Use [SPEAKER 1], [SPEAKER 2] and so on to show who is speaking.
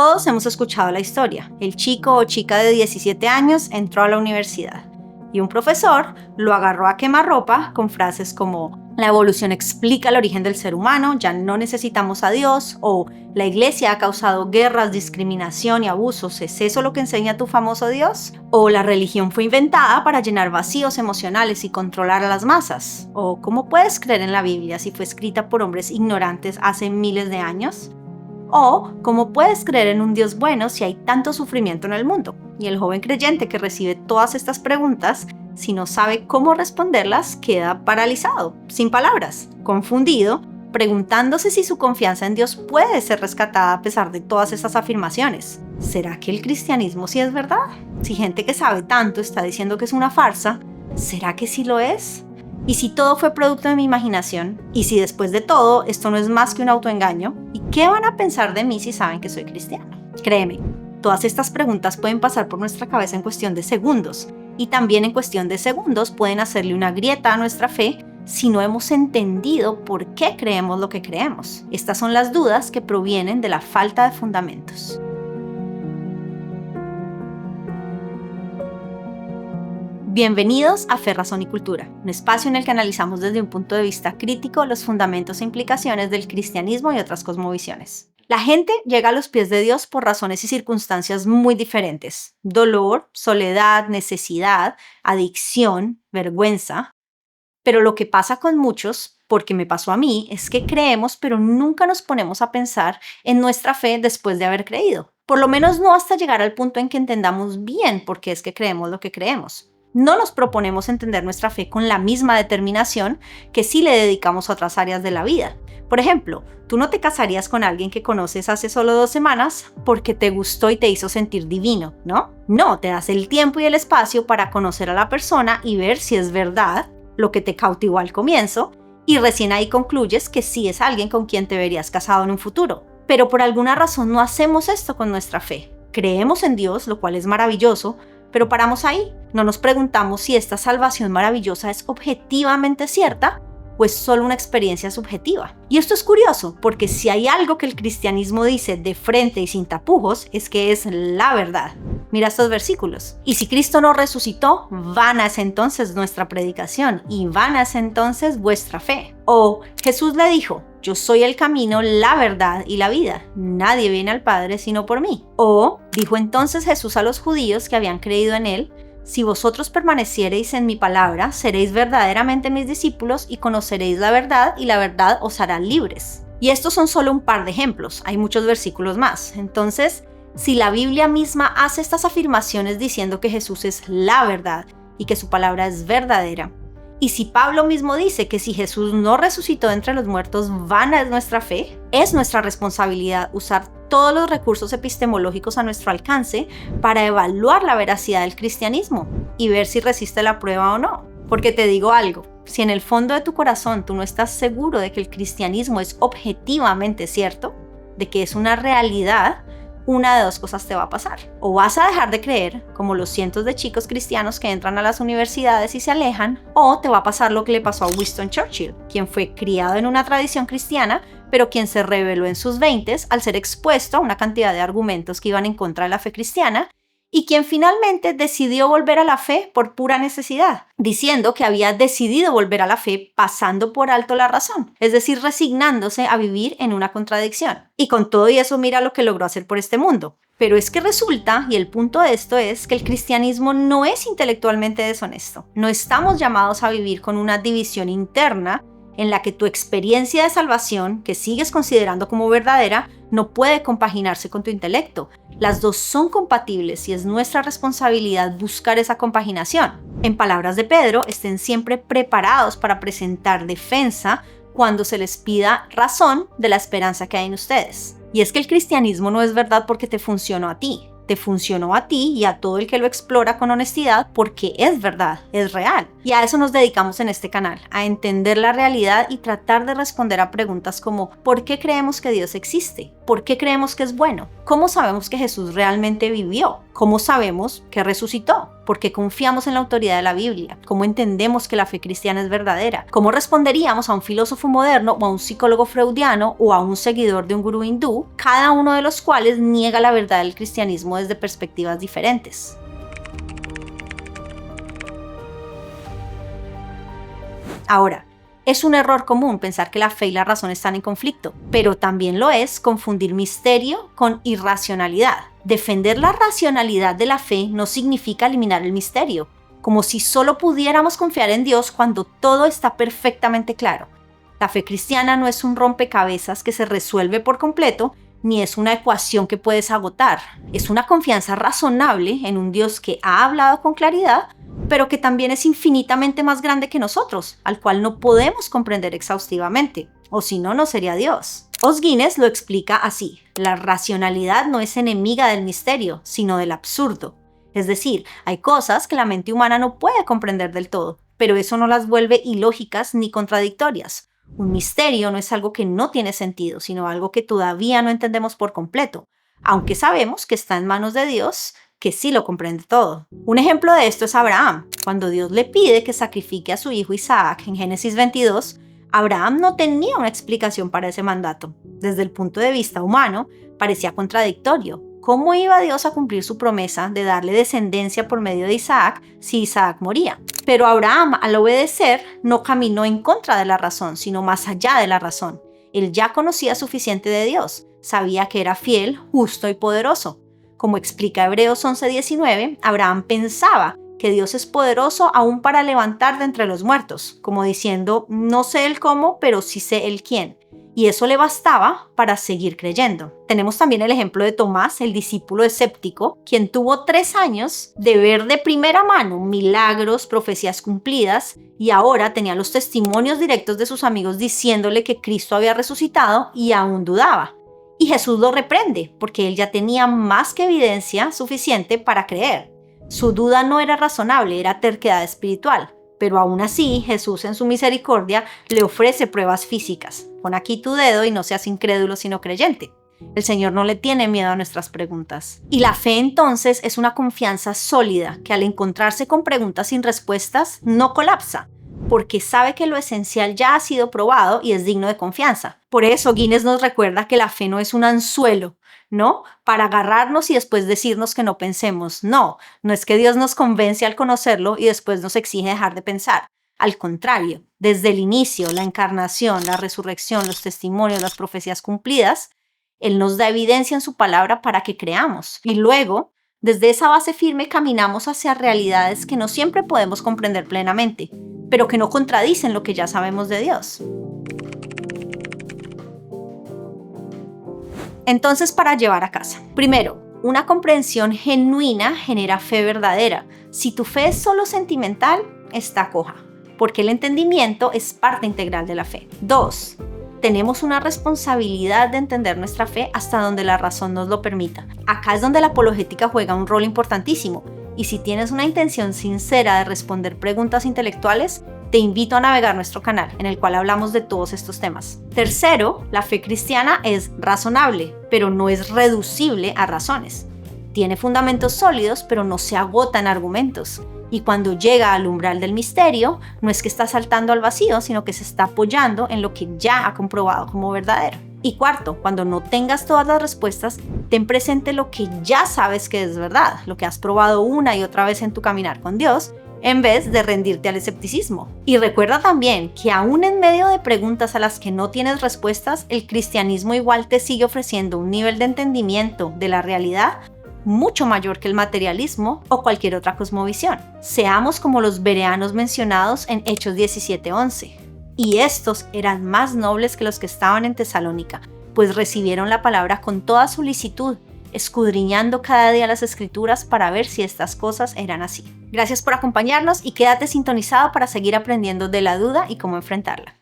[SPEAKER 1] Todos hemos escuchado la historia. El chico o chica de 17 años entró a la universidad y un profesor lo agarró a quemarropa con frases como la evolución explica el origen del ser humano, ya no necesitamos a Dios, o la iglesia ha causado guerras, discriminación y abusos, ¿es eso lo que enseña tu famoso Dios? O la religión fue inventada para llenar vacíos emocionales y controlar a las masas, o ¿cómo puedes creer en la Biblia si fue escrita por hombres ignorantes hace miles de años? O ¿cómo puedes creer en un Dios bueno si hay tanto sufrimiento en el mundo? Y el joven creyente que recibe todas estas preguntas, si no sabe cómo responderlas, queda paralizado, sin palabras, confundido, preguntándose si su confianza en Dios puede ser rescatada a pesar de todas estas afirmaciones. ¿Será que el cristianismo sí es verdad? Si gente que sabe tanto está diciendo que es una farsa, ¿será que sí lo es? ¿Y si todo fue producto de mi imaginación? ¿Y si después de todo esto no es más que un autoengaño? ¿Y qué van a pensar de mí si saben que soy cristiano? Créeme, todas estas preguntas pueden pasar por nuestra cabeza en cuestión de segundos, y también en cuestión de segundos pueden hacerle una grieta a nuestra fe si no hemos entendido por qué creemos lo que creemos. Estas son las dudas que provienen de la falta de fundamentos. Bienvenidos a Fe, Razón y Cultura, un espacio en el que analizamos desde un punto de vista crítico los fundamentos e implicaciones del cristianismo y otras cosmovisiones. La gente llega a los pies de Dios por razones y circunstancias muy diferentes: dolor, soledad, necesidad, adicción, vergüenza. Pero lo que pasa con muchos, porque me pasó a mí, es que creemos pero nunca nos ponemos a pensar en nuestra fe después de haber creído. Por lo menos no hasta llegar al punto en que entendamos bien por qué es que creemos lo que creemos. No nos proponemos entender nuestra fe con la misma determinación que si le dedicamos a otras áreas de la vida. Por ejemplo, tú no te casarías con alguien que conoces hace solo 2 semanas porque te gustó y te hizo sentir divino, ¿no? No, te das el tiempo y el espacio para conocer a la persona y ver si es verdad lo que te cautivó al comienzo, y recién ahí concluyes que sí es alguien con quien te verías casado en un futuro. Pero por alguna razón no hacemos esto con nuestra fe. Creemos en Dios, lo cual es maravilloso, pero paramos ahí. No nos preguntamos si esta salvación maravillosa es objetivamente cierta o es solo una experiencia subjetiva. Y esto es curioso, porque si hay algo que el cristianismo dice de frente y sin tapujos, es que es la verdad. Mira estos versículos. Y si Cristo no resucitó, vana es entonces nuestra predicación y vana es entonces vuestra fe. O Jesús le dijo: yo soy el camino, la verdad y la vida. Nadie viene al Padre sino por mí. O dijo entonces Jesús a los judíos que habían creído en él: si vosotros permaneciereis en mi palabra, seréis verdaderamente mis discípulos y conoceréis la verdad y la verdad os hará libres. Y estos son solo un par de ejemplos, hay muchos versículos más. Entonces, si la Biblia misma hace estas afirmaciones diciendo que Jesús es la verdad y que su palabra es verdadera, y si Pablo mismo dice que si Jesús no resucitó de entre los muertos, vana es nuestra fe, es nuestra responsabilidad usar todos los recursos epistemológicos a nuestro alcance para evaluar la veracidad del cristianismo y ver si resiste la prueba o no. Porque te digo algo, si en el fondo de tu corazón tú no estás seguro de que el cristianismo es objetivamente cierto, de que es una realidad, una de 2 cosas te va a pasar. O vas a dejar de creer, como los cientos de chicos cristianos que entran a las universidades y se alejan, o te va a pasar lo que le pasó a Winston Churchill, quien fue criado en una tradición cristiana, pero quien se rebeló en sus 20s al ser expuesto a una cantidad de argumentos que iban en contra de la fe cristiana, y quien finalmente decidió volver a la fe por pura necesidad, diciendo que había decidido volver a la fe pasando por alto la razón, es decir, resignándose a vivir en una contradicción. Y con todo y eso mira lo que logró hacer por este mundo. Pero es que resulta, y el punto de esto es, que el cristianismo no es intelectualmente deshonesto. No estamos llamados a vivir con una división interna en la que tu experiencia de salvación, que sigues considerando como verdadera, no puede compaginarse con tu intelecto. Las dos son compatibles y es nuestra responsabilidad buscar esa compaginación. En palabras de Pedro, estén siempre preparados para presentar defensa cuando se les pida razón de la esperanza que hay en ustedes. Y es que el cristianismo no es verdad porque te funcionó a ti. Te funcionó a ti y a todo el que lo explora con honestidad porque es verdad, es real. Y a eso nos dedicamos en este canal, a entender la realidad y tratar de responder a preguntas como ¿por qué creemos que Dios existe? ¿Por qué creemos que es bueno? ¿Cómo sabemos que Jesús realmente vivió? ¿Cómo sabemos que resucitó? ¿Por qué confiamos en la autoridad de la Biblia? ¿Cómo entendemos que la fe cristiana es verdadera? ¿Cómo responderíamos a un filósofo moderno o a un psicólogo freudiano o a un seguidor de un gurú hindú, cada uno de los cuales niega la verdad del cristianismo desde perspectivas diferentes? Ahora, es un error común pensar que la fe y la razón están en conflicto, pero también lo es confundir misterio con irracionalidad. Defender la racionalidad de la fe no significa eliminar el misterio, como si solo pudiéramos confiar en Dios cuando todo está perfectamente claro. La fe cristiana no es un rompecabezas que se resuelve por completo, ni es una ecuación que puedes agotar. Es una confianza razonable en un Dios que ha hablado con claridad, pero que también es infinitamente más grande que nosotros, al cual no podemos comprender exhaustivamente, o si no, no sería Dios. Os Guinness lo explica así: la racionalidad no es enemiga del misterio, sino del absurdo. Es decir, hay cosas que la mente humana no puede comprender del todo, pero eso no las vuelve ilógicas ni contradictorias. Un misterio no es algo que no tiene sentido, sino algo que todavía no entendemos por completo, aunque sabemos que está en manos de Dios, que sí lo comprende todo. Un ejemplo de esto es Abraham. Cuando Dios le pide que sacrifique a su hijo Isaac en Génesis 22, Abraham no tenía una explicación para ese mandato. Desde el punto de vista humano, parecía contradictorio. ¿Cómo iba Dios a cumplir su promesa de darle descendencia por medio de Isaac si Isaac moría? Pero Abraham, al obedecer, no caminó en contra de la razón, sino más allá de la razón. Él ya conocía suficiente de Dios, sabía que era fiel, justo y poderoso. Como explica Hebreos 11:19, Abraham pensaba que Dios es poderoso aún para levantar de entre los muertos, como diciendo, no sé el cómo, pero sí sé el quién. Y eso le bastaba para seguir creyendo. Tenemos también el ejemplo de Tomás, el discípulo escéptico, quien tuvo 3 años de ver de primera mano milagros, profecías cumplidas, y ahora tenía los testimonios directos de sus amigos diciéndole que Cristo había resucitado y aún dudaba. Y Jesús lo reprende, porque él ya tenía más que evidencia suficiente para creer. Su duda no era razonable, era terquedad espiritual. Pero aún así, Jesús en su misericordia le ofrece pruebas físicas. Pon aquí tu dedo y no seas incrédulo sino creyente. El Señor no le tiene miedo a nuestras preguntas. Y la fe entonces es una confianza sólida que al encontrarse con preguntas sin respuestas no colapsa, porque sabe que lo esencial ya ha sido probado y es digno de confianza. Por eso Guinness nos recuerda que la fe no es un anzuelo, ¿no? Para agarrarnos y después decirnos que no pensemos. No es que Dios nos convence al conocerlo y después nos exige dejar de pensar. Al contrario, desde el inicio, la encarnación, la resurrección, los testimonios, las profecías cumplidas, Él nos da evidencia en su palabra para que creamos. Y luego, desde esa base firme, caminamos hacia realidades que no siempre podemos comprender plenamente, pero que no contradicen lo que ya sabemos de Dios. Entonces, para llevar a casa. Primero, una comprensión genuina genera fe verdadera. Si tu fe es solo sentimental, está coja, porque el entendimiento es parte integral de la fe. 2. Tenemos una responsabilidad de entender nuestra fe hasta donde la razón nos lo permita. Acá es donde la apologética juega un rol importantísimo. Y si tienes una intención sincera de responder preguntas intelectuales, te invito a navegar nuestro canal, en el cual hablamos de todos estos temas. Tercero, la fe cristiana es razonable, pero no es reducible a razones. Tiene fundamentos sólidos, pero no se agota en argumentos. Y cuando llega al umbral del misterio, no es que está saltando al vacío, sino que se está apoyando en lo que ya ha comprobado como verdadero. Y cuarto, cuando no tengas todas las respuestas, ten presente lo que ya sabes que es verdad, lo que has probado una y otra vez en tu caminar con Dios, en vez de rendirte al escepticismo. Y recuerda también que aún en medio de preguntas a las que no tienes respuestas, el cristianismo igual te sigue ofreciendo un nivel de entendimiento de la realidad mucho mayor que el materialismo o cualquier otra cosmovisión. Seamos como los bereanos mencionados en Hechos 17:11. Y estos eran más nobles que los que estaban en Tesalónica, pues recibieron la palabra con toda solicitud, escudriñando cada día las escrituras para ver si estas cosas eran así. Gracias por acompañarnos y quédate sintonizado para seguir aprendiendo de la duda y cómo enfrentarla.